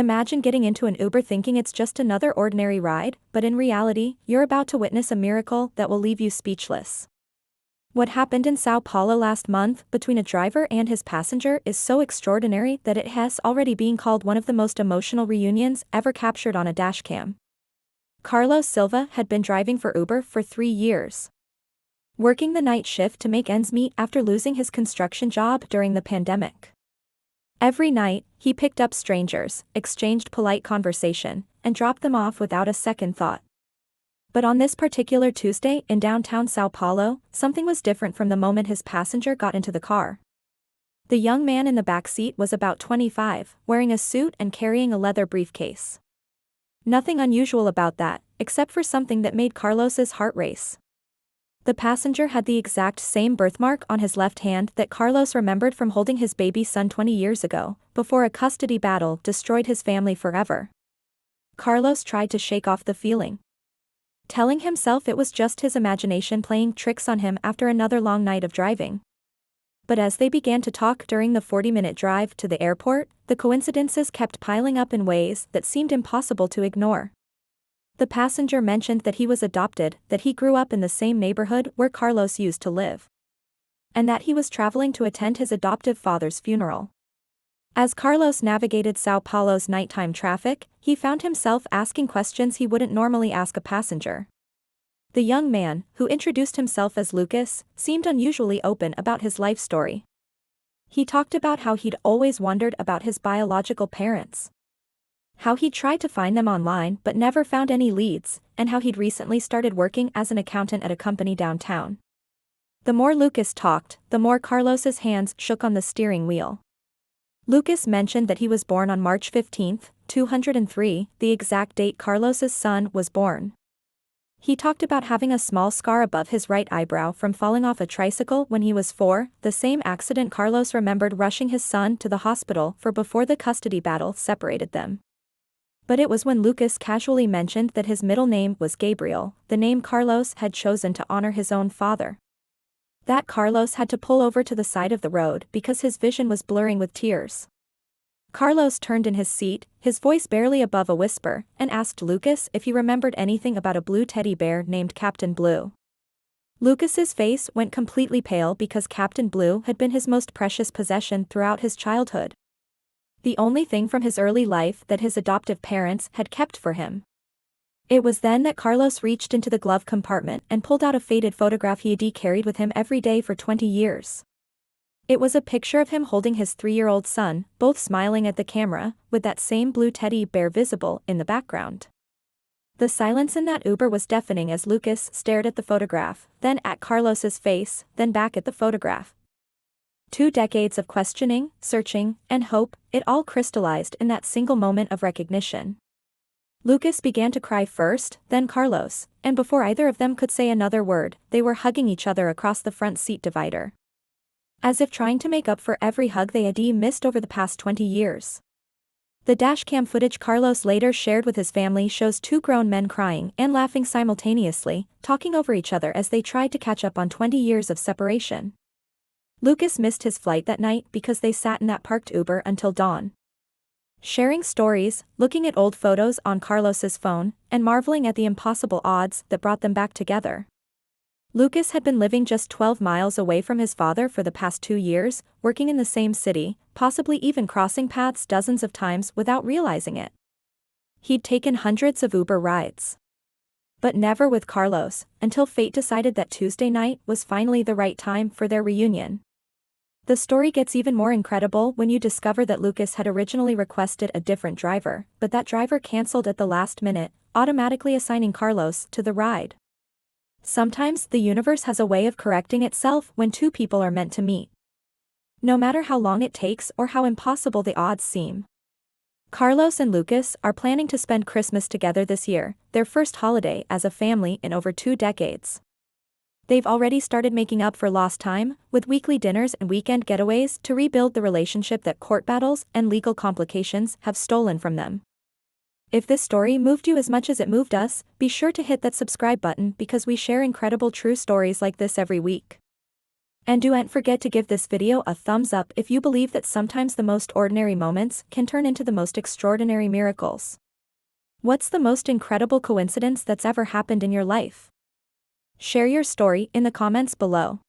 Imagine getting into an Uber thinking it's just another ordinary ride, but in reality, you're about to witness a miracle that will leave you speechless. What happened in São Paulo last month between a driver and his passenger is so extraordinary that it has already been called one of the most emotional reunions ever captured on a dashcam. Carlos Silva had been driving for Uber for 3 years, working the night shift to make ends meet after losing his construction job during the pandemic. Every night, he picked up strangers, exchanged polite conversation, and dropped them off without a second thought. But on this particular Tuesday in downtown São Paulo, something was different from the moment his passenger got into the car. The young man in the back seat was about 25, wearing a suit and carrying a leather briefcase. Nothing unusual about that, except for something that made Carlos's heart race. The passenger had the exact same birthmark on his left hand that Carlos remembered from holding his baby son 20 years ago, before a custody battle destroyed his family forever. Carlos tried to shake off the feeling, telling himself it was just his imagination playing tricks on him after another long night of driving. But as they began to talk during the 40-minute drive to the airport, the coincidences kept piling up in ways that seemed impossible to ignore. The passenger mentioned that he was adopted, that he grew up in the same neighborhood where Carlos used to live, and that he was traveling to attend his adoptive father's funeral. As Carlos navigated São Paulo's nighttime traffic, he found himself asking questions he wouldn't normally ask a passenger. The young man, who introduced himself as Lucas, seemed unusually open about his life story. He talked about how he'd always wondered about his biological parents, how he'd tried to find them online but never found any leads, and how he'd recently started working as an accountant at a company downtown. The more Lucas talked, the more Carlos's hands shook on the steering wheel. Lucas mentioned that he was born on March 15, 203, the exact date Carlos's son was born. He talked about having a small scar above his right eyebrow from falling off a tricycle when he was 4, the same accident Carlos remembered rushing his son to the hospital for before the custody battle separated them. But it was when Lucas casually mentioned that his middle name was Gabriel, the name Carlos had chosen to honor his own father, that Carlos had to pull over to the side of the road because his vision was blurring with tears. Carlos turned in his seat, his voice barely above a whisper, and asked Lucas if he remembered anything about a blue teddy bear named Captain Blue. Lucas's face went completely pale because Captain Blue had been his most precious possession throughout his childhood, the only thing from his early life that his adoptive parents had kept for him. It was then that Carlos reached into the glove compartment and pulled out a faded photograph he had carried with him every day for 20 years. It was a picture of him holding his 3-year-old son, both smiling at the camera, with that same blue teddy bear visible in the background. The silence in that Uber was deafening as Lucas stared at the photograph, then at Carlos's face, then back at the photograph. 2 decades of questioning, searching, and hope, it all crystallized in that single moment of recognition. Lucas began to cry first, then Carlos, and before either of them could say another word, they were hugging each other across the front seat divider, as if trying to make up for every hug they had missed over the past 20 years. The dashcam footage Carlos later shared with his family shows 2 grown men crying and laughing simultaneously, talking over each other as they tried to catch up on 20 years of separation. Lucas missed his flight that night because they sat in that parked Uber until dawn, sharing stories, looking at old photos on Carlos's phone, and marveling at the impossible odds that brought them back together. Lucas had been living just 12 miles away from his father for the past 2 years, working in the same city, possibly even crossing paths dozens of times without realizing it. He'd taken hundreds of Uber rides, but never with Carlos, until fate decided that Tuesday night was finally the right time for their reunion. The story gets even more incredible when you discover that Lucas had originally requested a different driver, but that driver canceled at the last minute, automatically assigning Carlos to the ride. Sometimes the universe has a way of correcting itself when 2 people are meant to meet, no matter how long it takes or how impossible the odds seem. Carlos and Lucas are planning to spend Christmas together this year, their first holiday as a family in over 2 decades. They've already started making up for lost time, with weekly dinners and weekend getaways to rebuild the relationship that court battles and legal complications have stolen from them. If this story moved you as much as it moved us, be sure to hit that subscribe button because we share incredible true stories like this every week. And don't forget to give this video a thumbs up if you believe that sometimes the most ordinary moments can turn into the most extraordinary miracles. What's the most incredible coincidence that's ever happened in your life? Share your story in the comments below.